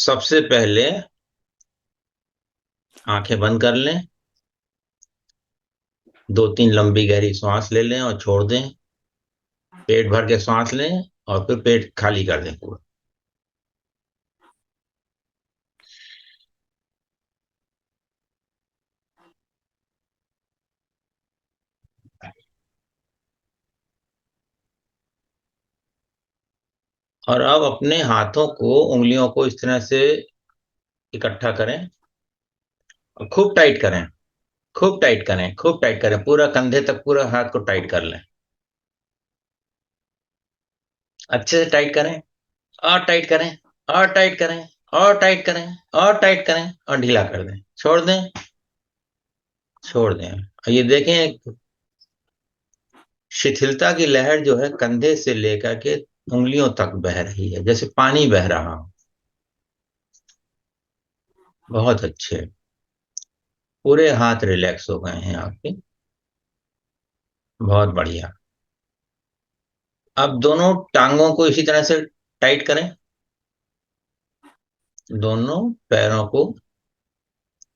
सबसे पहले आंखें बंद कर लें। 2-3 लंबी गहरी सांस ले लें और छोड़ दें। पेट भर के सांस लें और फिर पेट खाली कर दें पूरा। और अब अपने हाथों को, उंगलियों को इस तरह से इकट्ठा करें और खूब टाइट करें। खूब टाइट करें, खूब टाइट करें, पूरा कंधे तक पूरा हाथ को टाइट कर लें। अच्छे से टाइट करें, और टाइट करें, और टाइट करें, और टाइट करें, और टाइट करें, और ढीला कर दें, छोड़ दें। छोड़ दें और ये देखें, शिथिलता की लहर जो है कंधे से लेकर के उंगलियों तक बह रही है, जैसे पानी बह रहा हो। बहुत अच्छे। पूरे हाथ रिलैक्स हो गए हैं आपके। बहुत बढ़िया। अब दोनों टांगों को इसी तरह से टाइट करें। दोनों पैरों को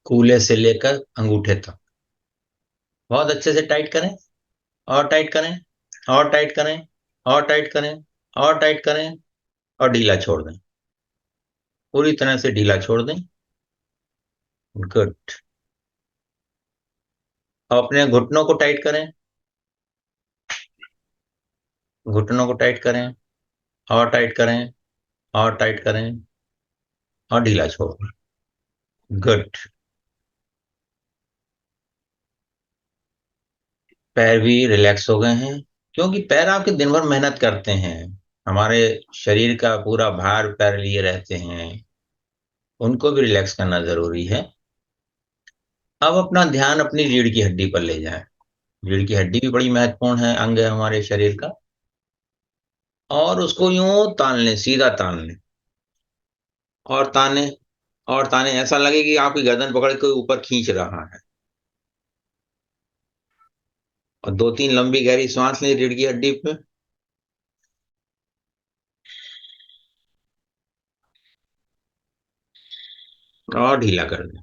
कूल्हे से लेकर अंगूठे तक बहुत अच्छे से टाइट करें। और टाइट करें, और टाइट करें, और टाइट करें, और टाइट करें, और ढीला छोड़ दें। पूरी तरह से ढीला छोड़ दें। गुड। अब अपने घुटनों को टाइट करें। घुटनों को टाइट करें, और टाइट करें, और टाइट करें, और ढीला छोड़ दें। गुड। पैर भी रिलैक्स हो गए हैं, क्योंकि पैर आपके दिन भर मेहनत करते हैं। हमारे शरीर का पूरा भार पैर लिए रहते हैं। उनको भी रिलैक्स करना जरूरी है। अब अपना ध्यान अपनी रीढ़ की हड्डी पर ले जाएं। रीढ़ की हड्डी भी बड़ी महत्वपूर्ण है, अंग है हमारे शरीर का। और उसको यूं तान लें, सीधा तान लें। और ताने, और ताने, ऐसा लगे कि आपकी गर्दन पकड़ के कोई ऊपर खींच रहा है। और 2-3 लंबी गहरी सांस लें रीढ़ की हड्डी पे। और ढीला कर दें।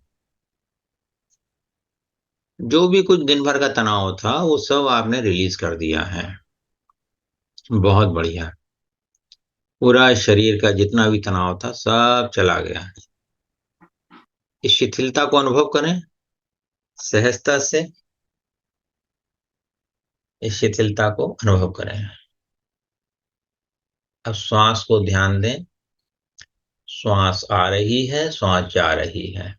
जो भी कुछ दिन भर का तनाव था वो सब आपने रिलीज कर दिया है। बहुत बढ़िया। पूरा शरीर का जितना भी तनाव था सब चला गया। इस शिथिलता को अनुभव करें, सहजता से। इस शिथिलता को अनुभव करें। अब श्वास को ध्यान दें। श्वास आ रही है, श्वास जा रही है।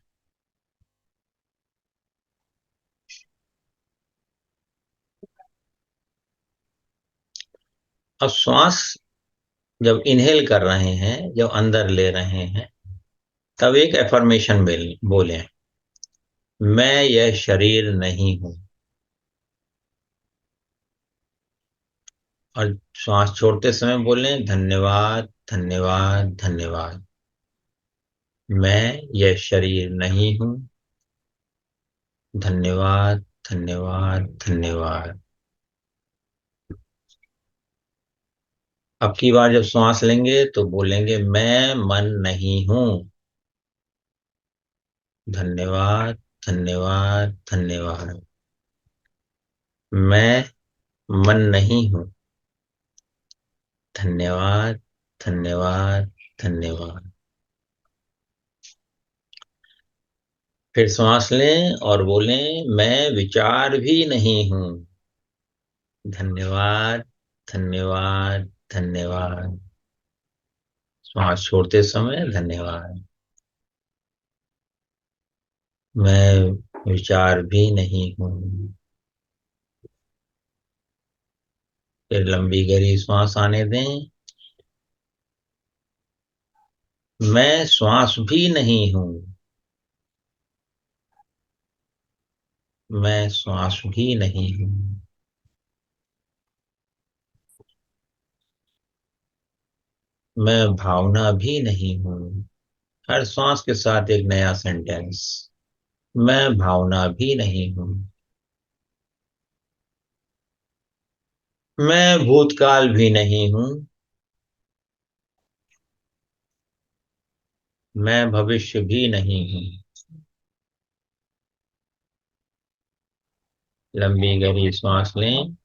अब श्वास जब इनहेल कर रहे हैं, जब अंदर ले रहे हैं, तब एक एफर्मेशन बोलें। मैं यह शरीर नहीं हूं। और श्वास छोड़ते समय बोलें, धन्यवाद, धन्यवाद, धन्यवाद। मैं यह शरीर नहीं हूं। धन्यवाद, धन्यवाद, धन्यवाद। अब की बार जब श्वास लेंगे तो बोलेंगे, मैं मन नहीं हूं। धन्यवाद, धन्यवाद, धन्यवाद। मैं मन नहीं हूं। धन्यवाद, धन्यवाद, धन्यवाद। फिर श्वास लें और बोलें, मैं विचार भी नहीं हूं। धन्यवाद, धन्यवाद, धन्यवाद। श्वास छोड़ते समय धन्यवाद। मैं विचार भी नहीं हूं। फिर लंबी गहरी श्वास आने दें। मैं श्वास भी नहीं हूं। मैं श्वास भी नहीं हूं। मैं भावना भी नहीं हूं। हर श्वास के साथ एक नया सेंटेंस। मैं भावना भी नहीं हूं। मैं भूतकाल भी नहीं हूं। मैं भविष्य भी नहीं हूँ। लंबी गहरी सांस लें।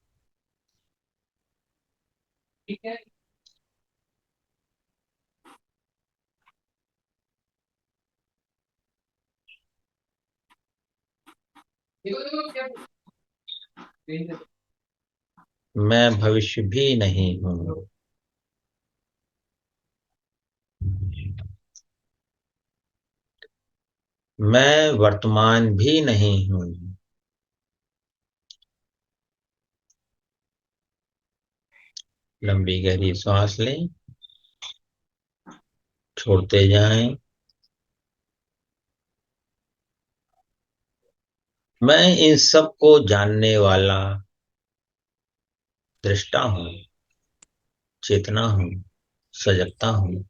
मैं भविष्य भी नहीं हूँ। मैं वर्तमान भी नहीं हूँ। लंबी गहरी सांस लें। छोड़ते जाएं। मैं इन सब को जानने वाला दृष्टा हूँ, चेतना हूँ, सजगता हूँ।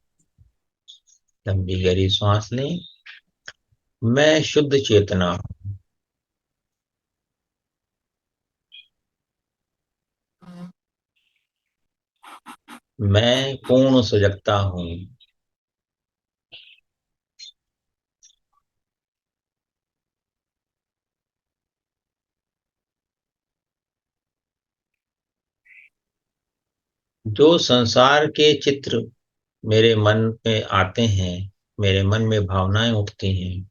लंबी गहरी सांस लें। मैं शुद्ध चेतना हूँ। मैं पूर्ण सजगता हूँ। जो संसार के चित्र मेरे मन में आते हैं, मेरे मन में भावनाएं उठती हैं,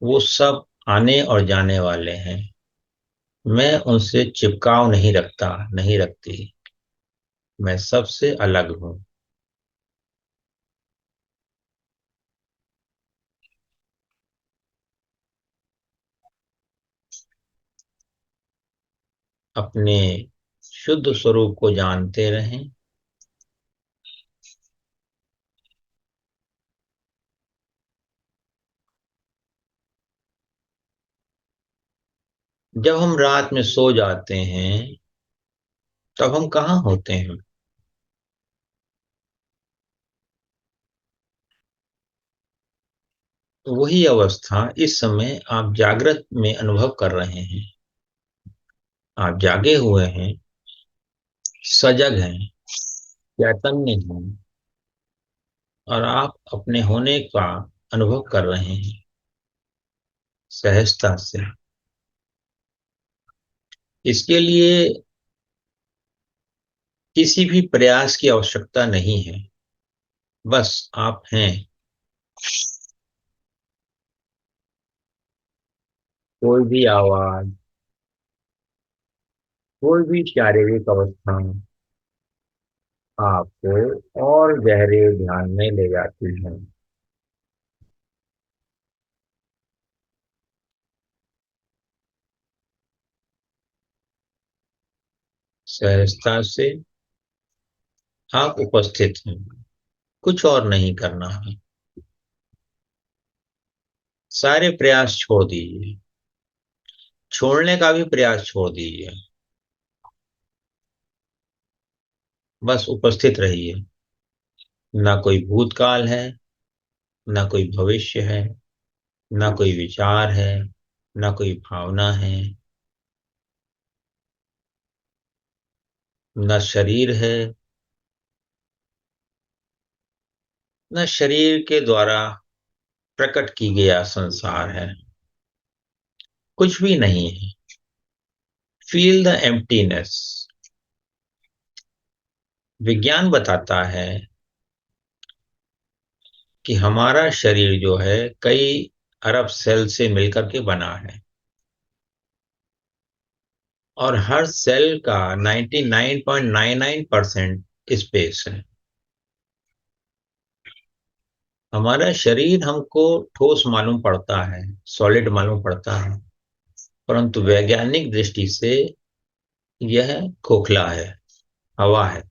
वो सब आने और जाने वाले हैं। मैं उनसे चिपकाव नहीं रखता, नहीं रखती। मैं सबसे अलग हूँ। अपने शुद्ध स्वरूप को जानते रहें। जब हम रात में सो जाते हैं, तब हम कहाँ होते हैं? तो वही अवस्था इस समय आप जागृत में अनुभव कर रहे हैं। आप जागे हुए हैं, सजग हैं, चैतन्य हैं, और आप अपने होने का अनुभव कर रहे हैं सहजता से। इसके लिए किसी भी प्रयास की आवश्यकता नहीं है। बस आप हैं। कोई भी आवाज, कोई भी शारीरिक अवस्था आपको और गहरे ध्यान में ले जाती है। सहजता से आप उपस्थित हैं। कुछ और नहीं करना है। सारे प्रयास छोड़ दीजिए। छोड़ने का भी प्रयास छोड़ दीजिए। बस उपस्थित रहिए। ना कोई भूतकाल है, ना कोई भविष्य है, ना कोई विचार है, ना कोई भावना है, ना शरीर है, ना शरीर के द्वारा प्रकट की गया संसार है। कुछ भी नहीं है। Feel the emptiness. विज्ञान बताता है कि हमारा शरीर जो है कई अरब सेल से मिलकर के बना है, और हर सेल का 99.99% स्पेस है। हमारा शरीर हमको ठोस मालूम पड़ता है, सॉलिड मालूम पड़ता है, परंतु वैज्ञानिक दृष्टि से यह खोखला है, हवा है।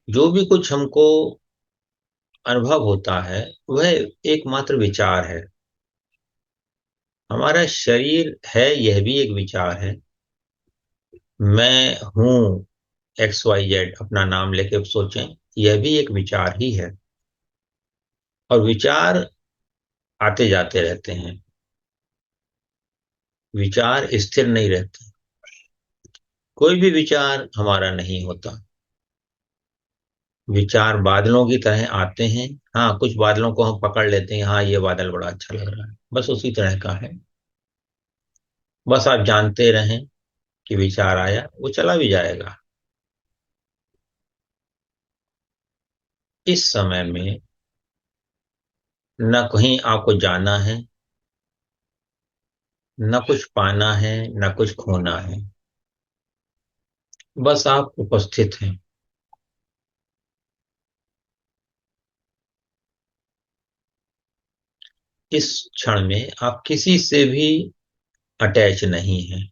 जो भी कुछ हमको अनुभव होता है, वह एकमात्र विचार है। हमारा शरीर है, यह भी एक विचार है। मैं हूं XYZ, अपना नाम लेके सोचें, यह भी एक विचार ही है। और विचार आते जाते रहते हैं। विचार स्थिर नहीं रहते। कोई भी विचार हमारा नहीं होता। विचार बादलों की तरह आते हैं। हाँ, कुछ बादलों को हम पकड़ लेते हैं, हाँ ये बादल बड़ा अच्छा लग रहा है, बस उसी तरह का है। बस आप जानते रहें कि विचार आया, वो चला भी जाएगा। इस समय में न कहीं आपको जाना है, न कुछ पाना है, न कुछ खोना है। बस आप उपस्थित हैं। इस क्षण में आप किसी से भी अटैच नहीं हैं।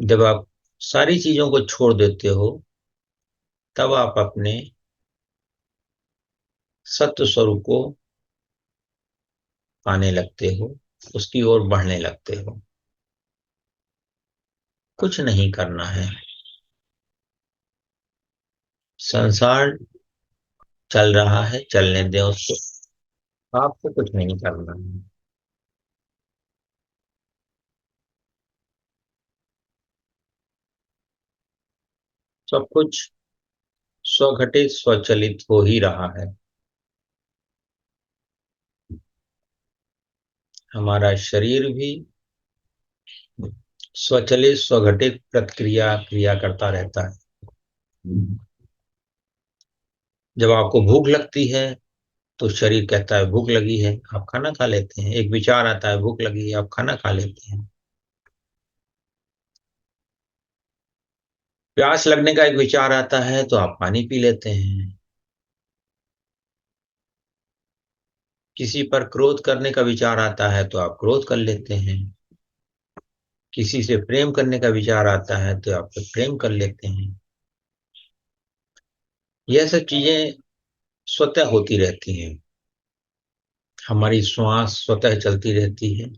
जब आप सारी चीजों को छोड़ देते हो, तब आप अपने सत्य स्वरूप को पाने लगते हो, उसकी ओर बढ़ने लगते हो। कुछ नहीं करना है। संसार चल रहा है, चलने दें उसको। आपको कुछ नहीं करना है। सब कुछ स्वघटित स्वचलित हो ही रहा है। हमारा शरीर भी स्वचलित स्वघटित प्रतिक्रिया क्रिया करता रहता है। जब आपको भूख लगती है, तो शरीर कहता है भूख लगी है, आप खाना खा लेते हैं। एक विचार आता है भूख लगी है, आप खाना खा लेते हैं। प्यास लगने का एक विचार आता है, तो आप पानी पी लेते हैं। किसी पर क्रोध करने का विचार आता है, तो आप क्रोध कर लेते हैं। किसी से प्रेम करने का विचार आता है, तो आप प्रेम कर लेते हैं। यह सब चीजें स्वतः होती रहती हैं। हमारी श्वास स्वतः चलती रहती है।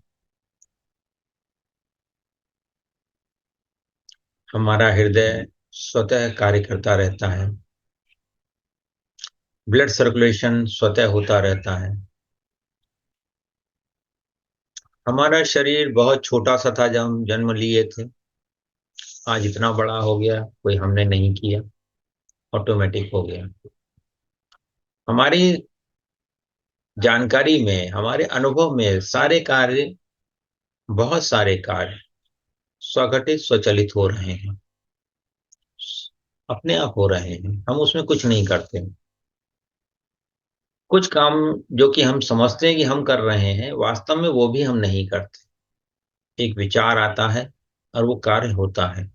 हमारा हृदय स्वतः कार्य करता रहता है। ब्लड सर्कुलेशन स्वतः होता रहता है। हमारा शरीर बहुत छोटा सा था जब हम जन्म लिए थे, आज इतना बड़ा हो गया, कोई हमने नहीं किया, ऑटोमेटिक हो गया। हमारी जानकारी में, हमारे अनुभव में सारे कार्य, बहुत सारे कार्य स्वघटित स्वचलित हो रहे हैं, अपने आप हो रहे हैं। हम उसमें कुछ नहीं करते। कुछ काम जो कि हम समझते हैं कि हम कर रहे हैं, वास्तव में वो भी हम नहीं करते। एक विचार आता है और वो कार्य होता है,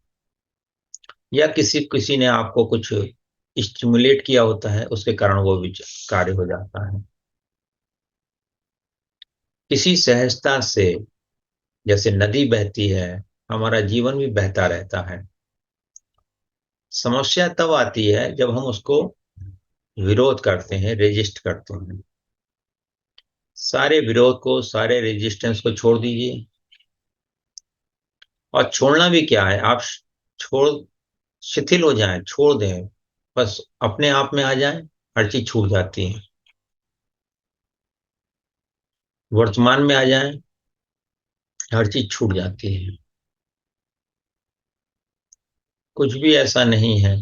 या किसी किसी ने आपको कुछ स्टिमुलेट किया होता है, उसके कारण वो विचार कार्य हो जाता है। इसी सहजता से, जैसे नदी बहती है, हमारा जीवन भी बहता रहता है। समस्या तब आती है जब हम उसको विरोध करते हैं, रेजिस्ट करते हैं। सारे विरोध को, सारे रेजिस्टेंस को छोड़ दीजिए। और छोड़ना भी क्या है, आप छोड़ शिथिल हो जाएं, छोड़ दें, बस अपने आप में आ जाएं, हर चीज छूट जाती है। वर्तमान में आ जाएं, हर चीज छूट जाती है। कुछ भी ऐसा नहीं है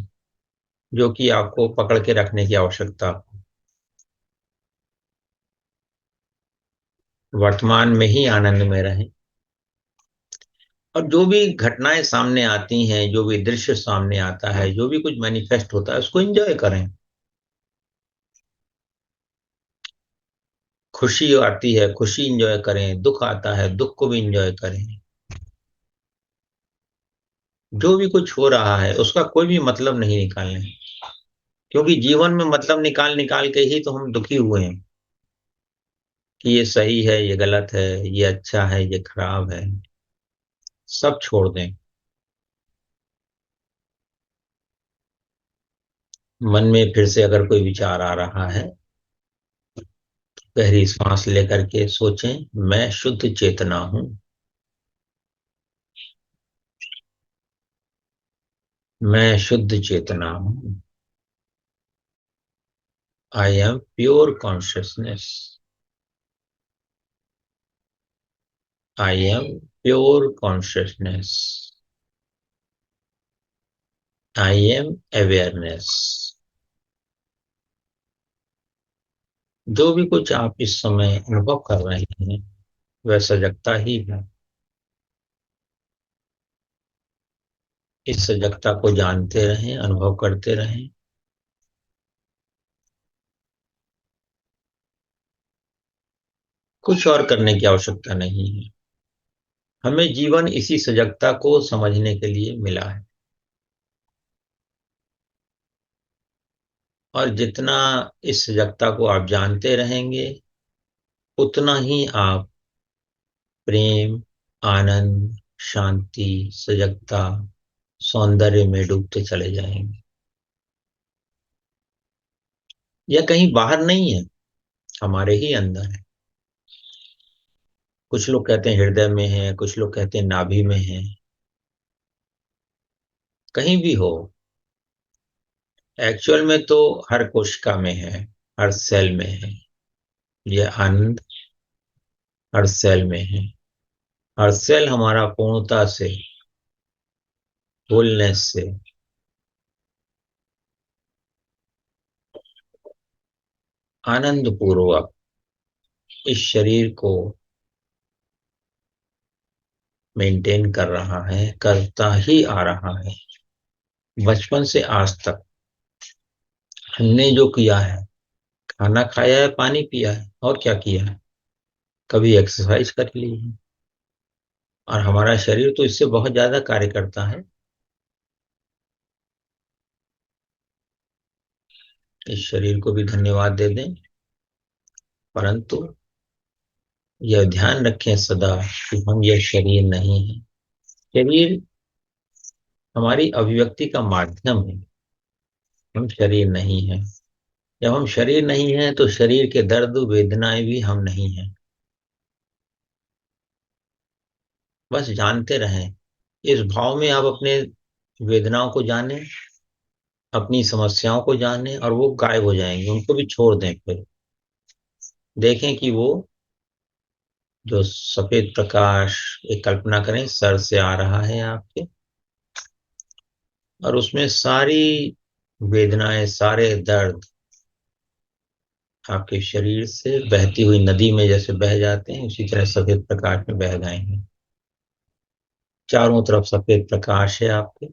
जो कि आपको पकड़ के रखने की आवश्यकता हो। वर्तमान में ही आनंद में रहें। और जो भी घटनाएं सामने आती हैं, जो भी दृश्य सामने आता है, जो भी कुछ मैनिफेस्ट होता है, उसको एंजॉय करें। खुशी आती है, खुशी एंजॉय करें। दुख आता है, दुख को भी एंजॉय करें। जो भी कुछ हो रहा है, उसका कोई भी मतलब नहीं निकालना है। क्योंकि जीवन में मतलब निकाल निकाल के ही तो हम दुखी हुए हैं, कि ये सही है, ये गलत है, ये अच्छा है, ये खराब है। सब छोड़ दें। मन में फिर से अगर कोई विचार आ रहा है, गहरी सांस लेकर के सोचें, मैं शुद्ध चेतना हूं। मैं शुद्ध चेतना हूं। I am pure consciousness. I am pure consciousness. I am awareness. जो भी कुछ आप इस समय अनुभव कर रहे हैं वह सजगता ही है। इस सजगता को जानते रहें, अनुभव करते रहें। कुछ और करने की आवश्यकता नहीं है। हमें जीवन इसी सजगता को समझने के लिए मिला है। और जितना इस सजगता को आप जानते रहेंगे उतना ही आप प्रेम, आनंद, शांति, सजगता, सौंदर्य में डूबते चले जाएंगे। यह कहीं बाहर नहीं है, हमारे ही अंदर है। कुछ लोग कहते हैं हृदय में है, कुछ लोग कहते हैं नाभि में है। कहीं भी हो, एक्चुअल में तो हर कोशिका में है, हर सेल में है। यह आनंद हर सेल में है। हर सेल हमारा पूर्णता से, फुलनेस से आनंद पूर्वक इस शरीर को मेंटेन कर रहा है, करता ही आ रहा है। बचपन से आज तक हमने जो किया है, खाना खाया है, पानी पिया है, और क्या किया है? कभी एक्सरसाइज कर ली है? और हमारा शरीर तो इससे बहुत ज्यादा कार्य करता है। इस शरीर को भी धन्यवाद दे दें। परंतु यह ध्यान रखें सदा कि हम यह शरीर नहीं है। शरीर हमारी अभिव्यक्ति का माध्यम है, हम शरीर नहीं है। जब हम शरीर नहीं है तो शरीर के दर्द वेदनाएं भी हम नहीं हैं। बस जानते रहें। इस भाव में आप अपने वेदनाओं को जानें, अपनी समस्याओं को जानें, और वो गायब हो जाएंगी। उनको भी छोड़ दें। फिर देखें कि वो जो सफेद प्रकाश, एक कल्पना करें सर से आ रहा है आपके, और उसमें सारी वेदनाएं, सारे दर्द आपके शरीर से बहती हुई नदी में जैसे बह जाते हैं, उसी तरह सफेद प्रकाश में बह गए हैं। चारों तरफ सफेद प्रकाश है आपके।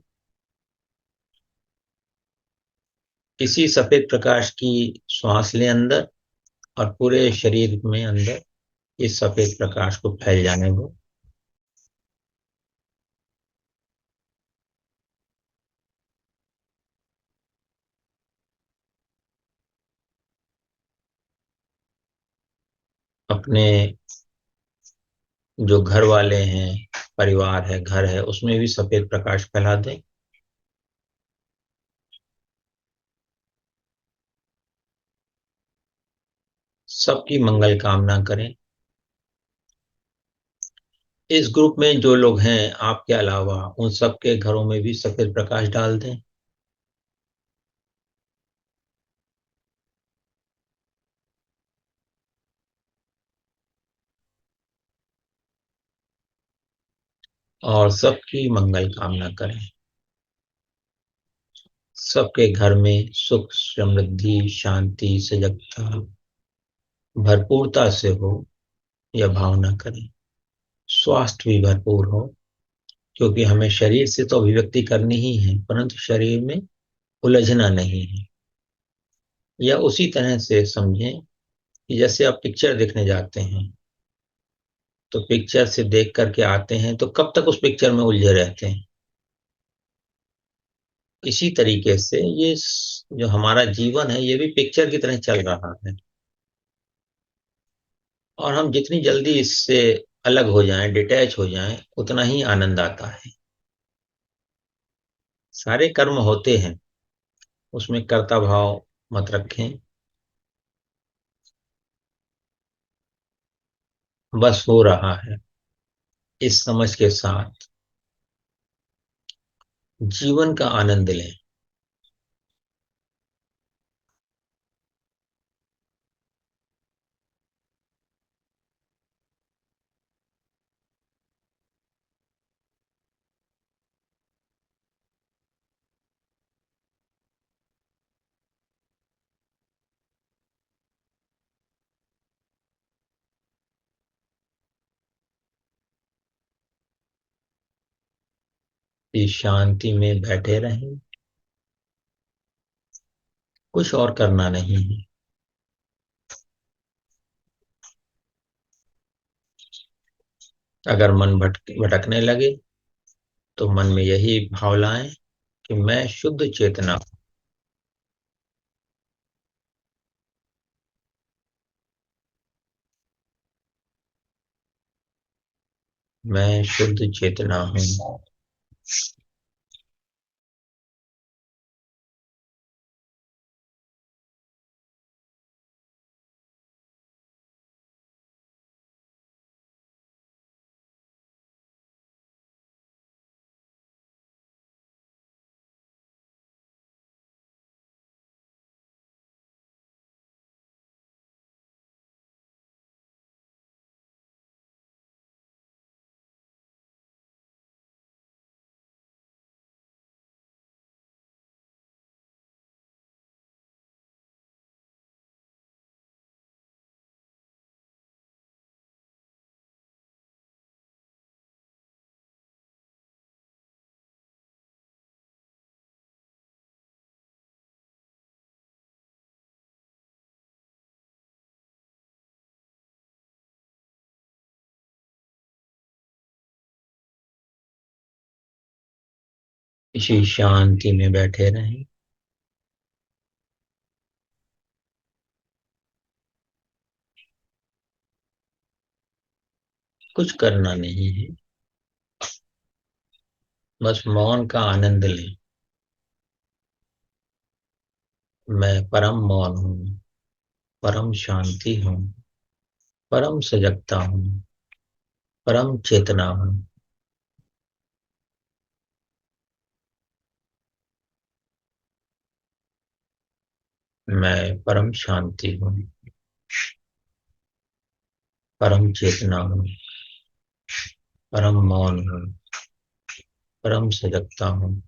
इसी सफेद प्रकाश की श्वास लें अंदर, और पूरे शरीर में अंदर इस सफेद प्रकाश को फैल जाने दो। अपने जो घर वाले हैं, परिवार है, घर है, उसमें भी सफेद प्रकाश फैला दें। सबकी मंगल कामना करें। इस ग्रुप में जो लोग हैं आपके अलावा, उन सबके घरों में भी सफेद प्रकाश डाल दें। और सबकी मंगल कामना करें। सबके घर में सुख, समृद्धि, शांति, सजगता भरपूरता से हो, यह भावना करें। स्वास्थ्य भी भरपूर हो, क्योंकि हमें शरीर से तो अभिव्यक्ति करनी ही है, परंतु शरीर में उलझना नहीं है। या उसी तरह से समझें कि जैसे आप पिक्चर देखने जाते हैं, तो पिक्चर से देख करके आते हैं तो कब तक उस पिक्चर में उलझे रहते हैं। इसी तरीके से जो हमारा जीवन है, ये भी पिक्चर की तरह चल रहा है। और हम जितनी जल्दी इससे अलग हो जाएं, डिटैच हो जाएं, उतना ही आनंद आता है। सारे कर्म होते हैं, उसमें कर्ता भाव मत रखें। बस हो रहा है, इस समझ के साथ जीवन का आनंद लें। इस शांति में बैठे रहें। कुछ और करना नहीं है। अगर मन भटकने लगे तो मन में यही भाव लाएं कि मैं शुद्ध चेतना हूं। मैं शुद्ध चेतना हूँ। इसी शांति में बैठे रहें। कुछ करना नहीं है। बस मौन का आनंद लें। मैं परम मौन हूँ। परम शांति हूँ। परम सजगता हूँ। परम चेतना हूँ। मैं परम शांति हूँ। परम चेतना हूँ। परम मौन हूँ। परम सजगता हूँ।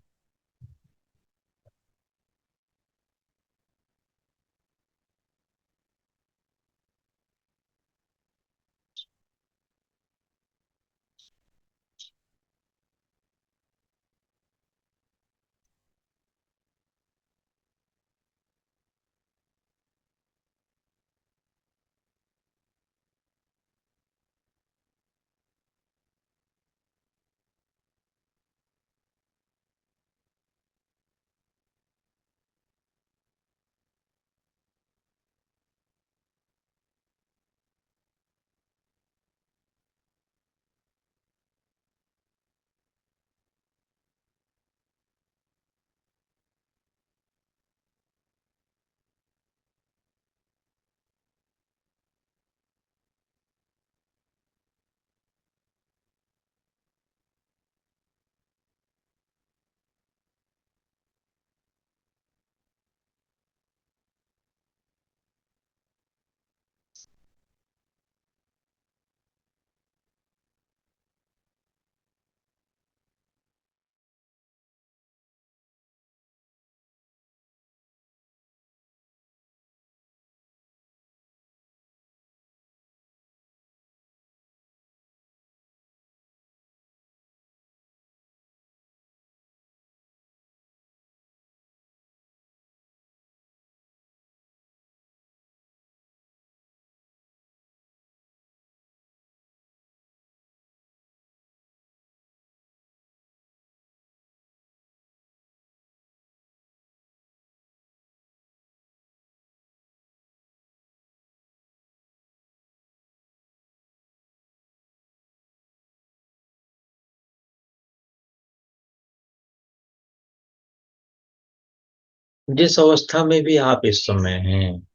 जिस अवस्था में भी आप इस समय हैं,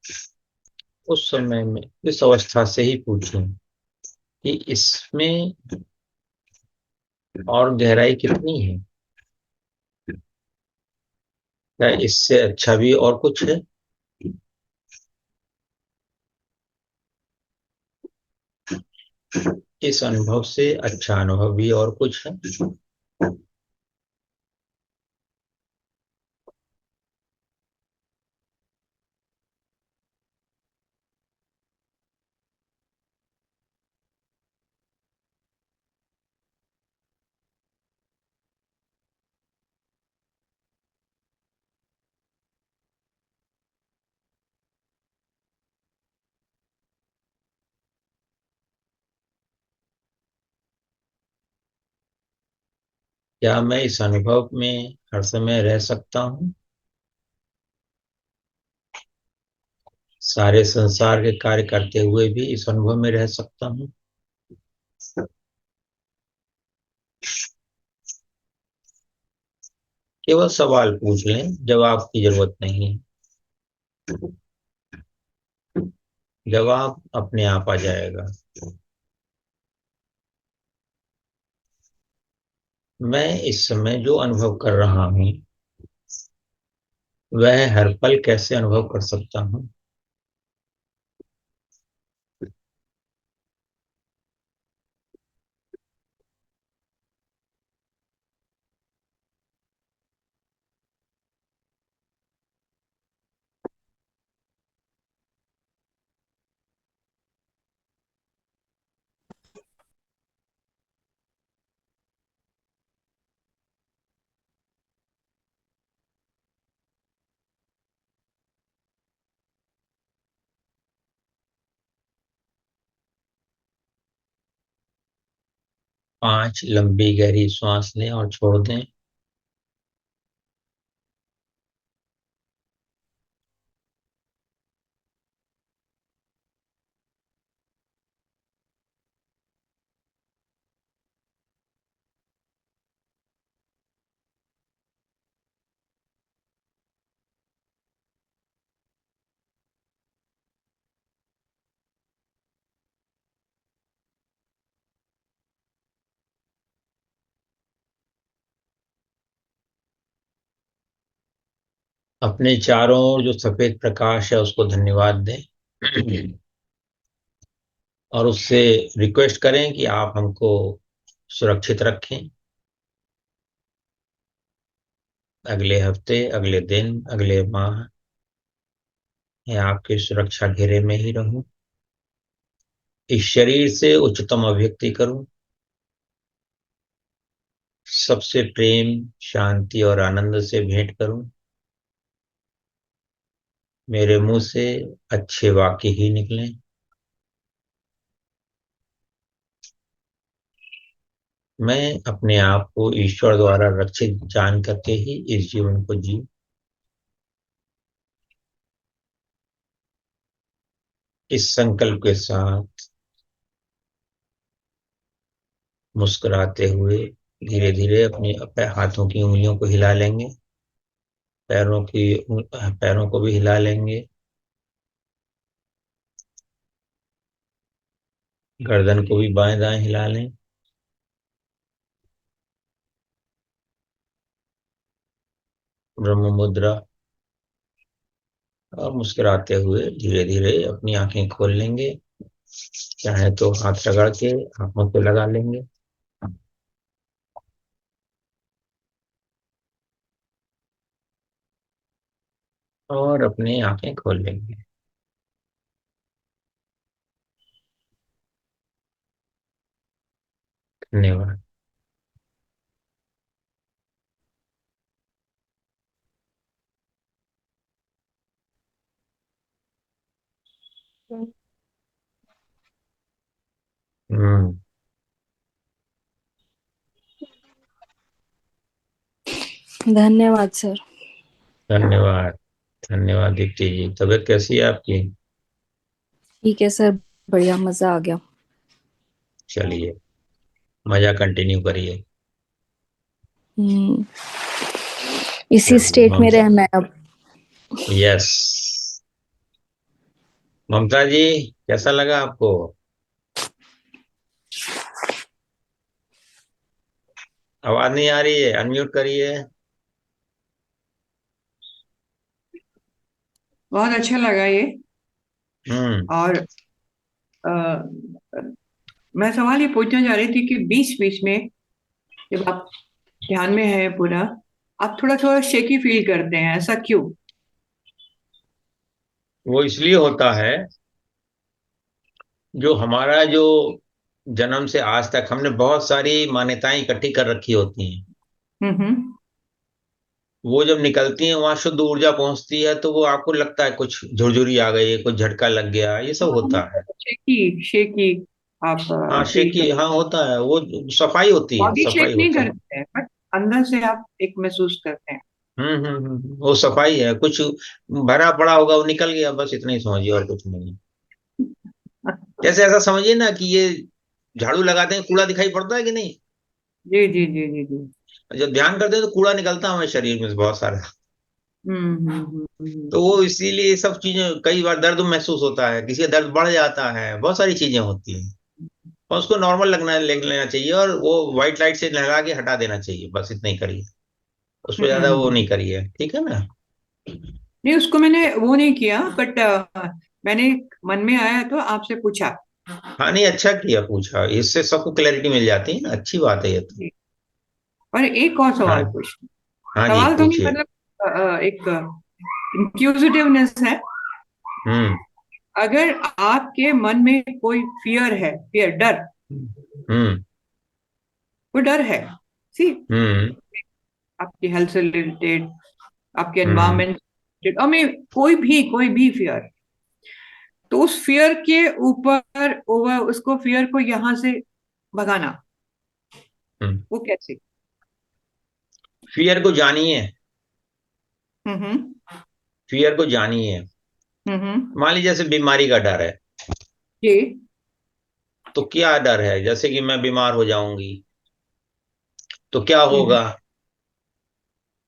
उस समय में इस अवस्था से ही पूछें कि इसमें और गहराई कितनी है। क्या इससे अच्छा भी और कुछ है? इस अनुभव से अच्छा अनुभव भी और कुछ है? क्या मैं इस अनुभव में हर समय रह सकता हूँ? सारे संसार के कार्य करते हुए भी इस अनुभव में रह सकता हूँ? केवल सवाल पूछ लें, जवाब की जरूरत नहीं है। जवाब अपने आप आ जाएगा। मैं इस समय जो अनुभव कर रहा हूँ वह हर पल कैसे अनुभव कर सकता हूँ? 5 लंबी गहरी सांस लें और छोड़ दें। अपने चारों ओर जो सफेद प्रकाश है उसको धन्यवाद दें और उससे रिक्वेस्ट करें कि आप हमको सुरक्षित रखें। अगले हफ्ते, अगले दिन, अगले माह मैं आपके सुरक्षा घेरे में ही रहूं। इस शरीर से उच्चतम अभिव्यक्ति करूं। सबसे प्रेम, शांति और आनंद से भेंट करूं। मेरे मुंह से अच्छे वाक्य ही निकलें। मैं अपने आप को ईश्वर द्वारा रक्षित जान करके ही इस जीवन को जी। इस संकल्प के साथ मुस्कुराते हुए धीरे धीरे अपनी हाथों की उंगलियों को हिला लेंगे। पैरों को भी हिला लेंगे। गर्दन को भी बाएं दाएं हिला लें। ब्रह्म मुद्रा। और मुस्कुराते हुए धीरे धीरे अपनी आंखें खोल लेंगे। चाहे तो हाथ रगड़ के आंखों पे लगा लेंगे और अपनी आंखें खोल लेंगे। धन्यवाद। हम्म। धन्यवाद सर। धन्यवाद। धन्यवाद दीप्ति जी। तबीयत कैसी है आपकी? ठीक है सर, बढ़िया, मजा आ गया। चलिए, मजा कंटिन्यू करिए। हम्म, इसी चलिए स्टेट में रहना है अब। यस। ममता जी, कैसा लगा आपको? आवाज नहीं आ रही है, अनम्यूट करिए। बहुत अच्छा लगा ये। हम्म। और अ, मैं सवाल ये पूछना चाह रही थी कि बीच बीच में जब आप ध्यान में है पूरा, आप थोड़ा थोड़ा शेकी फील करते हैं, ऐसा क्यों? वो इसलिए होता है, जो हमारा जो जन्म से आज तक हमने बहुत सारी मान्यताएं इकट्ठी कर रखी होती हैं। हम्म। वो जब निकलती हैं वहां शुद्ध ऊर्जा पहुंचती है तो वो आपको लगता है कुछ झुरझुरी आ गई, कुछ झटका लग गया, ये सब होता है। शेकी शेकी आप हाँ फील शेकी, कर, हाँ होता है वो। सफाई होती है, बॉडी सफाई शेक नहीं होती है। करते हैं, अंदर से आप एक महसूस करते हैं। वो सफाई है, कुछ भरा पड़ा होगा वो निकल गया, बस इतना ही समझिए और कुछ नहीं। जैसे ऐसा समझिए ना कि ये झाड़ू लगाते हैं, कूड़ा दिखाई पड़ता है कि नहीं? जी जी जी जी जी। जब ध्यान करते हैं तो कूड़ा निकलता है हमारे शरीर में से बहुत सारा। तो वो इसीलिए ये सब चीजें, कई बार दर्द महसूस होता है, किसी का दर्द बढ़ जाता है, बहुत सारी चीजें होती हैं। और उसको नॉर्मल ले लेना चाहिए, और वो व्हाइट लाइट से नहला के हटा देना चाहिए, बस इतना ही करिए। उस पर ज्यादा वो नहीं करिए, ठीक है ना? नहीं, उसको मैंने वो नहीं किया, बट मैंने मन में आया तो आपसे पूछा। हाँ, नहीं, अच्छा किया पूछा, इससे सबको क्लैरिटी मिल जाती है ना, अच्छी बात है ये तो। जी। और एक और हाँ। सवाल पूछ, हाँ जी, सवाल तो नहीं, पूछिए। मतलब एक इंक्यूजिटिवनेस है। हम्म। अगर आपके मन में कोई फियर है, फियर, डर, हम्म। वो डर है, सी, हम्म। आपकी हेल्थ से रिलेटेड, आपके हम्म। एनवायरमेंट, हमें कोई भी फियर, तो उस फियर के ऊपर ओवर उसको फियर को यहां से भगाना, हम्म। वो कैसे? फियर को जानिए। हम्म। फियर को जानिए। हम्म। मान लीजिए जैसे बीमारी का डर है, जी। तो क्या डर है? जैसे कि मैं बीमार हो जाऊंगी तो क्या हम्म। होगा?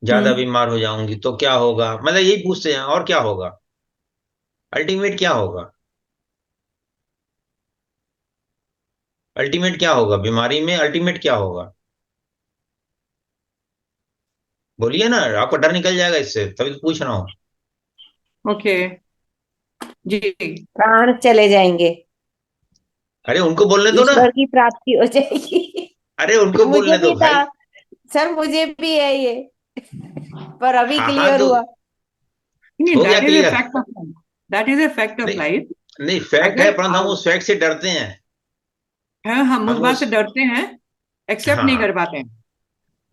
ज्यादा हम्म। बीमार हो जाऊंगी तो क्या होगा, मतलब यही पूछते हैं, और क्या होगा? अल्टीमेट क्या होगा? अल्टीमेट क्या होगा बीमारी में? अल्टीमेट क्या होगा? बोलिए ना, आपका डर निकल जाएगा इससे, तभी तो पूछ रहा हूँ। ओके। जी। प्राण चले जाएंगे। अरे उनको बोलने दो ना। ईश्वर की प्राप्ति हो जाएगी। अरे उनको मुझे बोलने दो भी था, भाई। सर मुझे भी है ये, पर अभी हाँ हाँ, क्लियर तो हुआ। नहीं, हो गया that is a clear. Fact of life, that is a fact of नहीं, लाइफ। नहीं, फैक्ट है, अगर परंतु हम आप उस फैक्ट से डरते हैं। हैं, हम उस हम बात उस से डरते हैं, एक्सेप्ट हाँ नहीं हाँ, कर पाते हैं।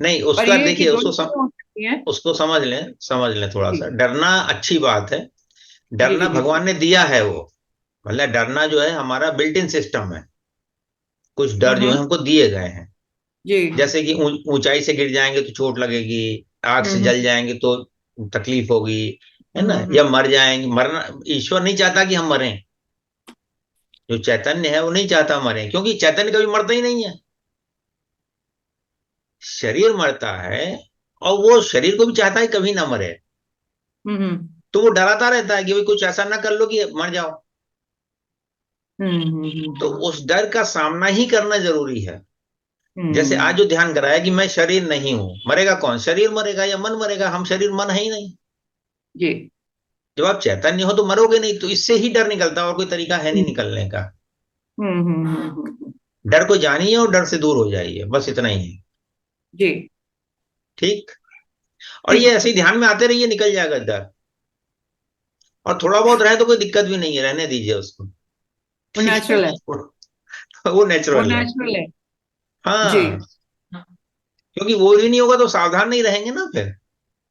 नहीं, और उसका ये कि देखिए, दोनों चीजें हो सकती हैं। उसको समझ लें थोड़ा सा। जी डरना अच्छी बात है। जी डरना जी जी भगवान ने दिया है वो, मतलब डरना जो है हमारा बिल्ट इन सिस्टम है। कुछ डर जो है हम्म। हमको दिए गए हैं। जी। जैसे कि ऊंचाई से गिर जाएंगे तो चोट लगेगी, आग से जल हम्म। जाएंगे तो तकलीफ होगी, है ना? हम्म। या मर जाएंगे, मरना ईश्वर नहीं चाहता कि हम मरें। जो चैतन्य है वो नहीं चाहता मरें, क्योंकि चैतन्य कभी मरता ही नहीं है। शरीर मरता है, और वो शरीर को भी चाहता है कभी ना मरे। हम्म। तो वो डराता रहता है कि भाई कुछ ऐसा ना कर लो कि मर जाओ। तो हम्म। उस डर का सामना ही करना जरूरी है। जैसे आज हम्म। जो ध्यान कराया कि मैं शरीर नहीं हूं, मरेगा कौन? शरीर मरेगा या मन मरेगा? हम शरीर मन है ही नहीं। जी। जब आप चैतन्य हो तो मरोगे नहीं, तो इससे ही डर निकलता है, और कोई तरीका है नहीं निकलने का। हम्म। डर को जानिए और डर से दूर हो जाइए, बस इतना ही है। जी। ठीक। और ये ठीक। ऐसे ही ध्यान में आते रहिए, निकल जाएगा डर। और थोड़ा बहुत रहे तो कोई दिक्कत भी नहीं है, रहने दीजिए उसको। वो ठीक है। नेचुरल है। वो वो नेचुरल है। नेचुरल है। जी। हाँ, क्योंकि वो भी नहीं होगा तो सावधान नहीं रहेंगे ना फिर।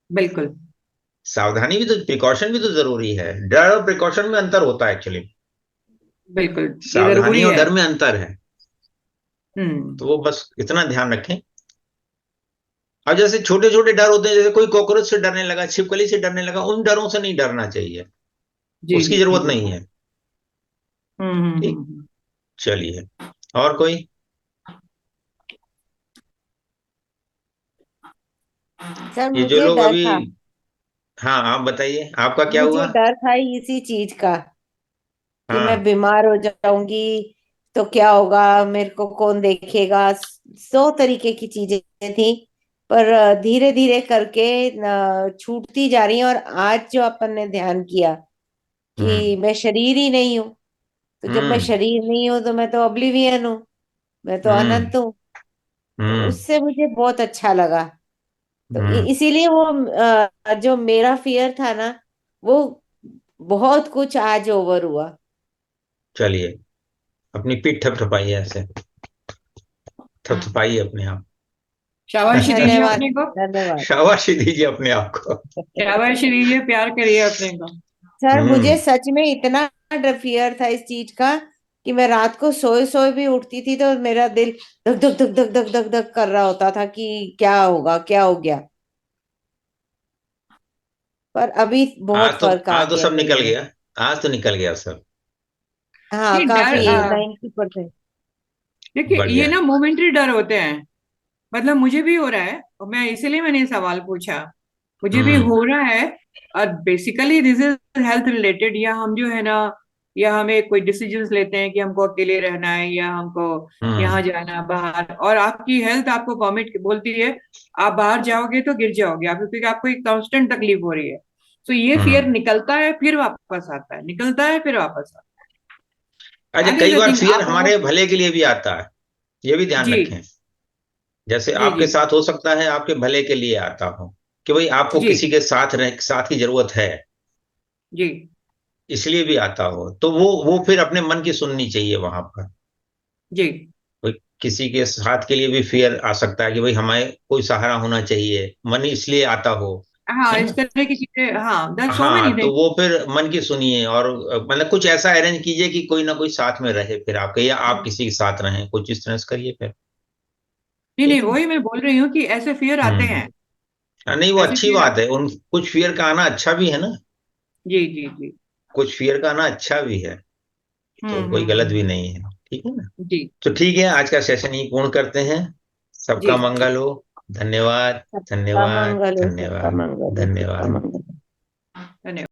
बिल्कुल। सावधानी भी तो, प्रिकॉशन भी तो जरूरी है। डर और प्रिकॉशन में अंतर होता है एक्चुअली। बिल्कुल, ये सावधानी जरूरी और है। डर में अंतर है। हम्म। तो वो बस इतना ध्यान रखें। अब जैसे छोटे छोटे डर होते हैं, जैसे कोई कॉकरोच से डरने लगा, छिपकली से डरने लगा, उन डरों से नहीं डरना चाहिए। जी उसकी जी जी जरूरत जी। नहीं है। हम्म। ठीक। चलिए, और कोई? सर ये जो मुझे लोग डर अभी, था, हाँ, आप बताइए आपका क्या मुझे हुआ? डर था इसी चीज का कि मैं हाँ। बीमार हो जाऊंगी तो क्या होगा, मेरे को कौन देखेगा। सौ तरीके की चीजें थी, पर धीरे धीरे करके छूटती जा रही है। और आज जो अपन ने ध्यान किया हम्म। कि मैं शरीर ही नहीं हूँ, तो जब मैं हम्म। शरीर नहीं हूँ तो मैं तो ऑब्लिवियन हूँ, मैं तो हम्म। अनंत हूँ। तो हम्म। उससे मुझे बहुत अच्छा लगा। तो हम्म। इसीलिए वो जो मेरा फियर था ना, वो बहुत कुछ आज ओवर हुआ। चलिए, अपनी पीठ थपथपाइए ऐसे, थपथपाइए अपने आप। शाबाशी दीजिए धन्यवाद। अपने को। धन्यवाद। शाबाशी दीजिए अपने आप को। शाबाशी दीजिए, प्यार करिए अपने को। सर मुझे हम्म। सच में इतना फियर था इस चीज का कि मैं रात को सोए सोए भी उठती थी तो मेरा दिल धक धक धक धक धक धक धक कर रहा होता था कि क्या होगा, क्या हो गया। पर अभी बहुत फर्क आ आज तो गया सब मेरे निकल में। गया। आज तो निकल गया सब। हाँ, नहीं डर, काफी 90%। देखिए ये बढ़िया। ना मोमेंट्री डर होते हैं। मतलब मुझे भी हो रहा है, और मैं इसीलिए मैंने ये सवाल पूछा। मुझे भी हम्म। हो रहा है। और basically this is health related, या हम जो है ना, या हमें कोई डिसीजंस लेते हैं कि हमको अकेले रहना है या हमको हम्म। यहाँ जाना बाहर, और आपकी हेल्थ आपको वॉमिट बोलती है आप बाहर जाओगे तो गिर जाओगे आप, क्योंकि आपको एक कांस्टेंट तकलीफ हो रही है। तो ये फियर हम्म। निकलता है फिर वापस आता है, निकलता है फिर वापस आता अच्छा, है। दैट कई is the bar thing fear आप वो। हमारे भले के लिए भी आता है, ये भी ध्यान जी रखें। जैसे जी जी आपके साथ हो सकता है आपके भले के लिए आता हो, कि भाई आपको जी किसी के साथ की जरूरत है, जी इसलिए भी आता हो, तो वो फिर अपने मन की सुननी चाहिए वहां पर। जी। कोई किसी के साथ के लिए भी फियर आ सकता है कि भाई हमें कोई सहारा होना चाहिए, मन इसलिए आता हो, हाँ, है इस ना। तरह की चीजें, हाँ, दैट सो मेनी हाँ, तो थिंग। वो फिर मन की सुनिए, और मतलब कुछ ऐसा अरेंज कीजिए कि कोई ना कोई साथ में रहे फिर आपके, या आप किसी के साथ रहें, कुछ इस तरह से करिए फिर। नहीं नहीं, ठीक है। वही मैं बोल रही हूँ कि ऐसे फियर आते हम्म। हैं। हाँ, नहीं, वो ऐसे अच्छी फियर बात आते है, उन कुछ फियर का आना अच्छा भी है ना। जी जी जी। कुछ फियर का आना अच्छा भी है, तो कोई गलत भी हम्म। नहीं है। ठीक है ना। जी तो ठीक है, आज का सेशन ही पूर्ण करते हैं। जी। सबका मंगल हो। धन्यवाद। सबका धन्यवाद। मंगल हो, सबका धन्यवाद। मंगल हो, सबका धन्यवाद। मंगल हो। धन्यवाद।